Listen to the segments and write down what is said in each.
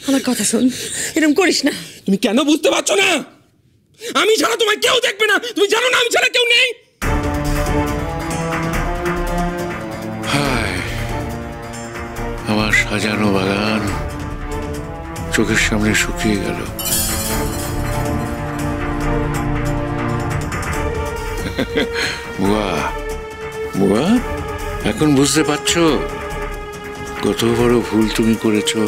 আমার কথা শোন, এরকম করিস না। তুমি কেন বুঝতে পারছো না? আমি ছাড়া তোমায় কেউ দেখবে না, তুমি জানো না আমি ছাড়া কেউ নেই। আমার সাজানো বাগান চোখের সামনে শুকিয়ে গেল। বুয়া বুয়া, এখন বুঝতে পারছো কত বড় ভুল তুমি করেছো?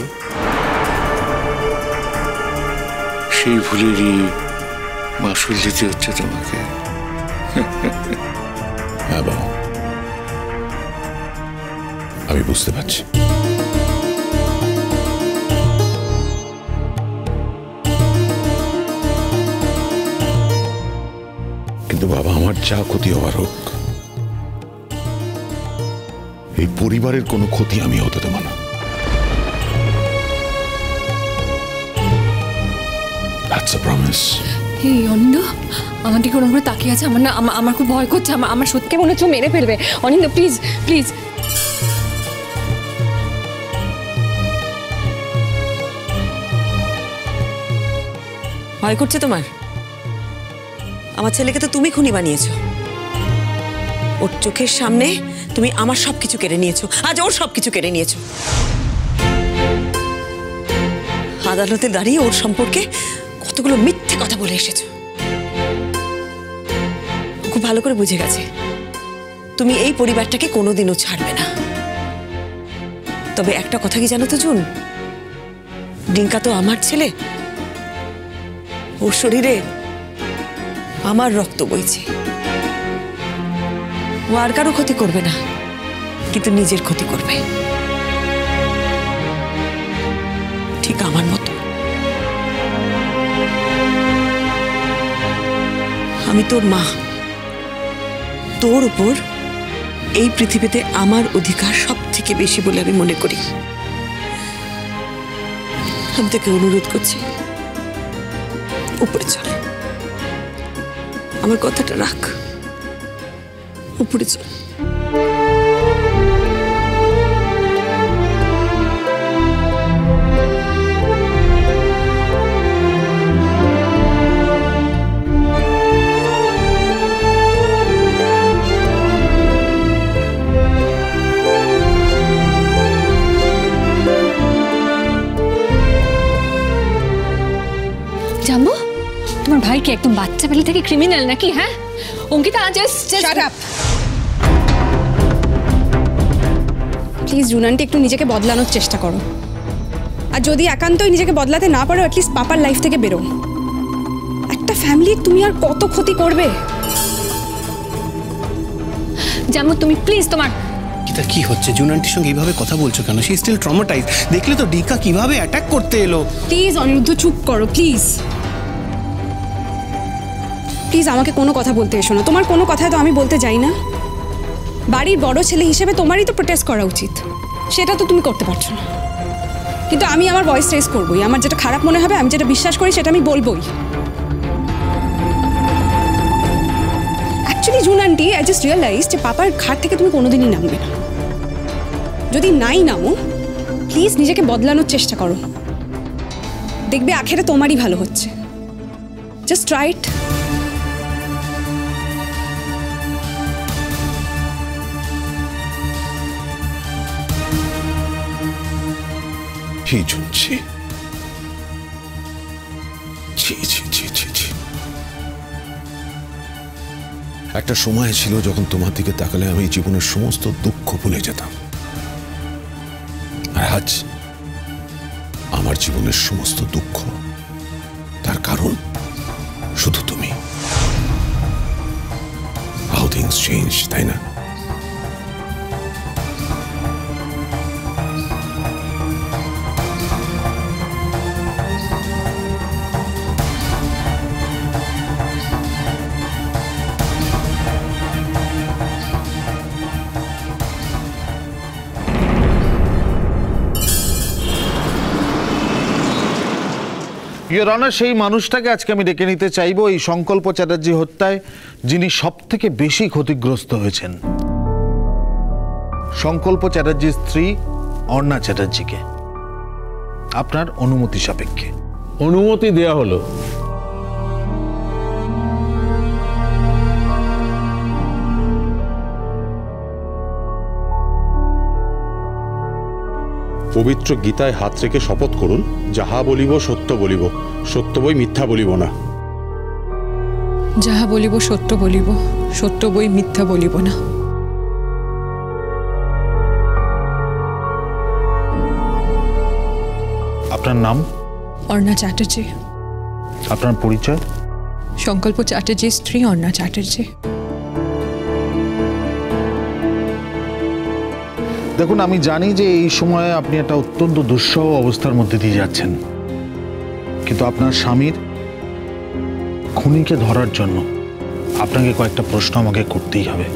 সেই ভুলেরই মাসুল দিতে হচ্ছে তোমাকে। হ্যাঁ বাবা, আমি বুঝতে পারছি। কিন্তু বাবা, আমার যা ক্ষতি হওয়ার হোক, এই পরিবারের কোনো ক্ষতি আমি হতে দেব না। That's a promise. এই অনিন্দ আমার দিকে ওরকম করে তাকিয়ে আছে। আমার খুব ভয় করছে। আমার সত্যি মনে হচ্ছে মেরে ফেলবে। অনিন্দ প্লিজ প্লিজ। ভয় করছে তোমার? আমার ছেলেকে তো তুমি খুনি বানিয়েছো। ওর চোখের সামনে তুমি আমার সবকিছু কেড়ে নিয়েছো, আজ ওর সবকিছু কেড়ে নিয়েছো। আদালতে দাঁড়িয়ে ওর সম্পর্কে কতগুলো মিথ্যে কথা বলে এসেছো। খুব ভালো করে বুঝে গেছে তুমি এই পরিবারটাকে কোনোদিনও ছাড়বে না। তবে একটা কথা কি জানো তো জুন, ডিঙ্কা তো আমার ছেলে, ওর শরীরে আমার রক্ত বইছে। ও আর কারো ক্ষতি করবে না, কিন্তু নিজের ক্ষতি করবে, ঠিক আমার মতো। আমি তোর মা, তোর উপর এই পৃথিবীতে আমার অধিকার সব থেকে বেশি বলে আমি মনে করি। আমি তোকে অনুরোধ করছি, উপরে চল। আমার কথাটা রাখ, উপরে চল। জাম্বো, তোমার ভাই কি একদম বাচ্চা বেলা থেকে ক্রিমিনাল নাকি? হ্যাঁ অঙ্কিতা, শাট আপ। প্লিজ জুনান্টি, একটু নিজেকে বদলানোর চেষ্টা করো। আর যদি একান্তই নিজেকে বদলাতে না পারো, অ্যাটলিস্ট পাপার লাইফ থেকে বেরো। একটা ফ্যামিলির তুমি আর কত ক্ষতি করবে? জাম্বো তুমি প্লিজ তোমার কি হচ্ছে? জুনান্টির সঙ্গে এইভাবে কথা বলছো কেন? She still traumatized. দেখলে তো ডিকা কিভাবে অ্যাটাক করতে এলো। প্লিজ অনিরুদ্ধ, চুপ করো প্লিজ। প্লিজ আমাকে কোনো কথা বলতে এসো না। তোমার কোনো কথা তো আমি বলতে যাই না। বাড়ির বড় ছেলে হিসেবে তোমারই তো প্রোটেস্ট করা উচিত, সেটা তো তুমি করতে পারছো না। কিন্তু আমি আমার ভয়েস রেজ করবোই। আমার যেটা খারাপ মনে হবে, আমি যেটা বিশ্বাস করি, সেটা আমি বলবোই। অ্যাকচুয়ালি জুনান্টি, আই জাস্ট রিয়েলাইজ যে পাপার ঘাট থেকে তুমি কোনোদিনই নামবে না। যদি নাই নামো, প্লিজ নিজেকে বদলানোর চেষ্টা করো। দেখবে আখেরে তোমারই ভালো হচ্ছে। Just try it. একটা সময় ছিল যখন তোমার দিকে তাকালে আমি জীবনের সমস্ত দুঃখ ভুলে যেতাম। আর আজ আমার জীবনের সমস্ত দুঃখ, তার কারণ শুধু তুমি। How things change, তাই না? ইয়োর অনার, সেই মানুষটাকে আজকে আমি ডেকে নিতে চাইবো এই সংকল্প চ্যাটার্জি হত্যায় যিনি সব থেকে বেশি ক্ষতিগ্রস্ত হয়েছেন, সংকল্প চ্যাটার্জির স্ত্রী অর্ণা চ্যাটার্জিকে। আপনার অনুমতি সাপেক্ষে। অনুমতি দেয়া হলো। পবিত্র গীতায় হাত রেখে শপথ করুন, যাহা বলিব সত্য বলিব, সত্য বই মিথ্যা বলিব না। যাহা বলিব সত্য বলিব, সত্য বই মিথ্যা বলিব না। আপনার নাম? অর্ণা চ্যাটার্জি। আপনার পরিচয়? সংকল্প চ্যাটার্জির স্ত্রী অর্ণা চ্যাটার্জি। দেখুন, আমি জানি যে এই সময়ে আপনি একটা অত্যন্ত দুঃসহ অবস্থার মধ্যে দিয়ে যাচ্ছেন, কিন্তু আপনার স্বামীর খুনিকে ধরার জন্য আপনাকে কয়েকটা প্রশ্ন আমাকে করতেই হবে।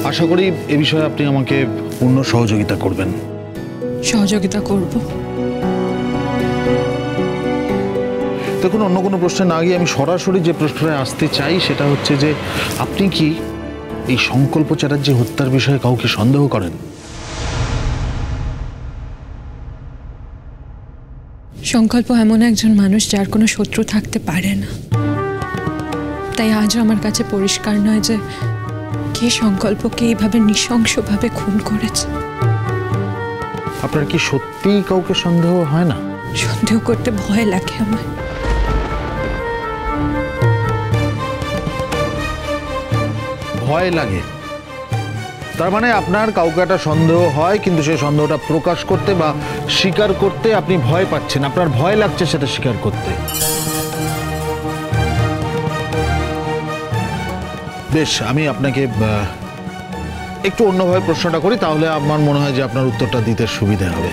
আশা করি এ বিষয়ে আপনি আমাকে পূর্ণ সহযোগিতা করবেন। সহযোগিতা করব। দেখুন, অন্য কোনো প্রশ্নে না গিয়ে আমি সরাসরি যে প্রশ্নটায় আসতে চাই সেটা হচ্ছে যে আপনি কি এই সংকল্প চ্যাটার্জি হত্যার বিষয়ে কাউকে সন্দেহ করেন? সংকল্প এমন একজন মানুষ যার কোনো শত্রু থাকতে পারে না, তাই আজও আমার কাছে পরিষ্কার নয় যে কে সংকল্পকে এইভাবে নৃশংসভাবে খুন করেছে। আপনার কি সত্যিই কাউকে সন্দেহ হয় না? সন্দেহ করতে ভয় লাগে আমার। ভয় লাগে? তার মানে আপনার কাউকে একটা সন্দেহ হয়, কিন্তু সেই সন্দেহটা প্রকাশ করতে বা স্বীকার করতে আপনি ভয় পাচ্ছেন, আপনার ভয় লাগছে সেটা স্বীকার করতে। বেশ, আমি আপনাকে একটু অন্যভাবে প্রশ্নটা করি, তাহলে আমার মনে হয় যে আপনার উত্তরটা দিতে সুবিধা হবে।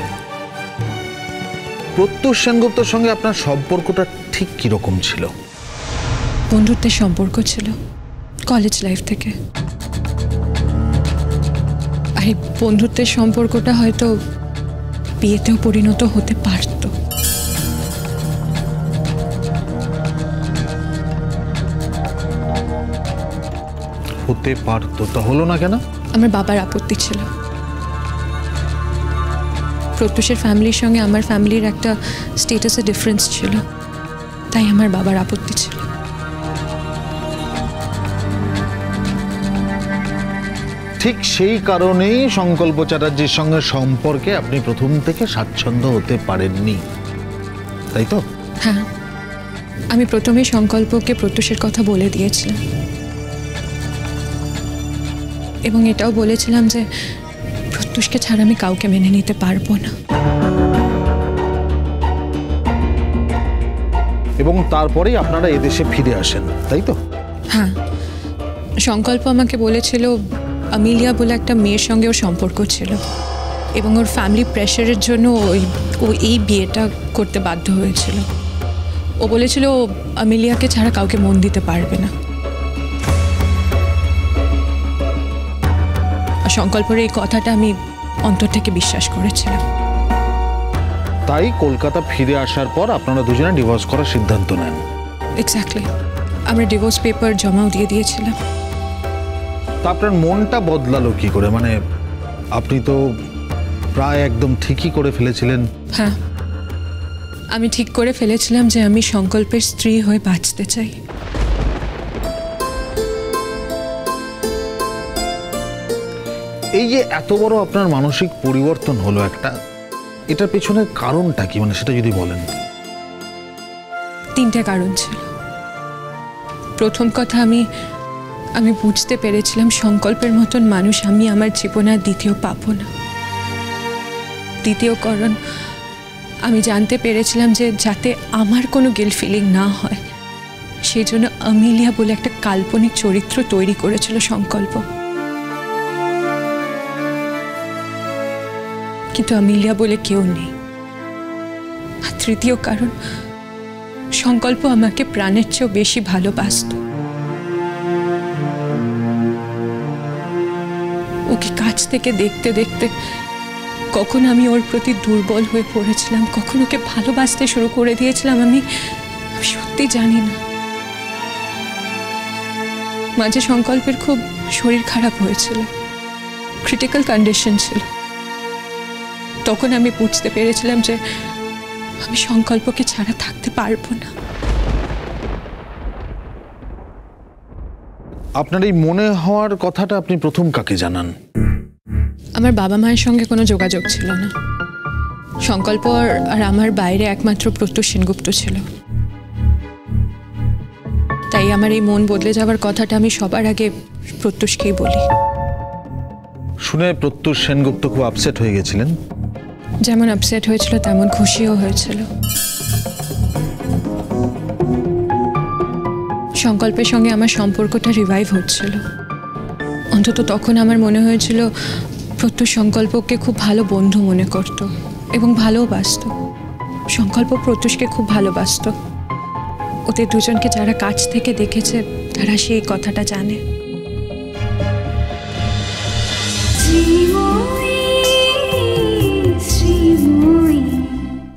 প্রত্যুষ সেনগুপ্তর সঙ্গে আপনার সম্পর্কটা ঠিক কিরকম ছিল? বন্ধুত্বের সম্পর্ক ছিল কলেজ লাইফ থেকে। আর এই বন্ধুত্বের সম্পর্কটা হয়তো বিয়েতেও পরিণত হতে পারত। হতে পারতো, তা হলো না কেন? আমার বাবার আপত্তি ছিল। প্রত্যুষের ফ্যামিলির সঙ্গে আমার ফ্যামিলির একটা স্টেটাসের ডিফারেন্স ছিল, তাই আমার বাবার আপত্তি ছিল। ঠিক সেই কারণেই সংকল্প চ্যাটার্জির সঙ্গে সম্পর্কে আপনি প্রথম থেকে স্বাচ্ছন্দ্য হতে পারেননি, তাই তো? হ্যাঁ, আমি প্রথমেই সংকল্পকে প্রত্যুষের কথা বলে দিয়েছিলাম, এবং এটাও বলেছিলাম যে প্রত্যুষকে ছাড়া আমি কাউকে মেনে নিতে পারবো না। এবং তারপরেই আপনারা এদেশে ফিরে আসেন, তাই তো? হ্যাঁ, সংকল্প আমাকে বলেছিল আমিলিয়া বলে একটা মেয়ের সঙ্গে ওর সম্পর্ক ছিল, এবং ওর ফ্যামিলি প্রেশারের জন্য ও এই বিয়েটা করতে বাধ্য হয়েছিল। ও বলেছিল আমিলিয়াকে ছাড়া কাউকে মন দিতে পারবে না। আর সংকল্পের এই কথাটা আমি অন্তর থেকে বিশ্বাস করেছিলাম। তাই কলকাতা ফিরে আসার পর আপনারা দুজনে ডিভোর্স করার সিদ্ধান্ত নেন। এক্স্যাক্টলি, আমরা ডিভোর্স পেপার জমাও দিয়ে দিয়েছিলাম। তা আপনার মনটা বদলালো কি করে? মানে আপনি তো প্রায় একদম ঠিকই করে ফেলেছিলেন। হ্যাঁ, আমি ঠিক করে ফেলেছিলাম যে আমি সংকল্পের স্ত্রী হয়ে বাঁচতে চাই। এই যে এত বড় আপনার মানসিক পরিবর্তন হলো একটা, এটার পেছনের কারণটা কি, মানে সেটা যদি বলেন। 3টে কারণ ছিল। প্রথম কথা, আমি বুঝতে পেরেছিলাম সংকল্পের মতন মানুষ আমি আমার জীবনে আর দ্বিতীয় পাবো না। দ্বিতীয় কারণ, আমি জানতে পেরেছিলাম যে যাতে আমার কোনো গিল্ট ফিলিং না হয়, সেই জন্য আমিলিয়া বলে একটা কাল্পনিক চরিত্র তৈরি করেছিল সংকল্প। কিন্তু আমিলিয়া বলে কেউ নেই। আর তৃতীয় কারণ, সংকল্প আমাকে প্রাণের চেয়েও বেশি ভালোবাসত। ওকে কাছ থেকে দেখতে দেখতে কখন আমি ওর প্রতি দুর্বল হয়ে পড়েছিলাম, কখন ওকে ভালোবাসতে শুরু করে দিয়েছিলাম, আমি সত্যি জানি না। মাঝে সংকল্পের খুব শরীর খারাপ হয়েছিল, ক্রিটিক্যাল কন্ডিশন ছিল। তখন আমি বুঝতে পেরেছিলাম যে আমি সংকল্পকে ছাড়া থাকতে পারবো না। আপনার এই মনে হওয়ার কথাটা আপনি প্রথম কাকে জানান? আমার বাবা মায়ের সঙ্গে কোনো যোগাযোগ ছিল না। সংকল্প আর আমার বাইরে একমাত্র প্রত্যুষ সেনগুপ্ত ছিল। তাই আমার এই মন বদলে যাওয়ার কথাটা আমি সবার আগে প্রত্যুষকেই বলি। শুনে প্রত্যুষ সেনগুপ্ত খুব আপসেট হয়ে গেছিলেন? যেমন আপসেট হয়েছিল তেমন খুশিও হয়েছিল। সংকল্পের সঙ্গে আমার সম্পর্কটা রিভাইভ হচ্ছিল। অন্তত তখন আমার মনে হয়েছিল প্রত্যুষ সংকল্পকে খুব ভালো বন্ধু মনে করত এবং ভালোবাসত। সংকল্প প্রত্যুষকে খুব ভালোবাসত। ওদের দুজনকে যারা কাছ থেকে দেখেছে তারা সেই কথাটা জানে।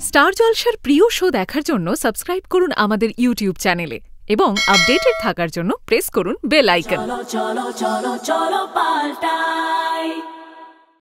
স্টার জলসার প্রিয় শো দেখার জন্য সাবস্ক্রাইব করুন আমাদের ইউটিউব চ্যানেলে এবং আপডেটেড থাকার জন্য প্রেস করুন বেল আইকন। চলো চলো চলো চলো পাল্টাই।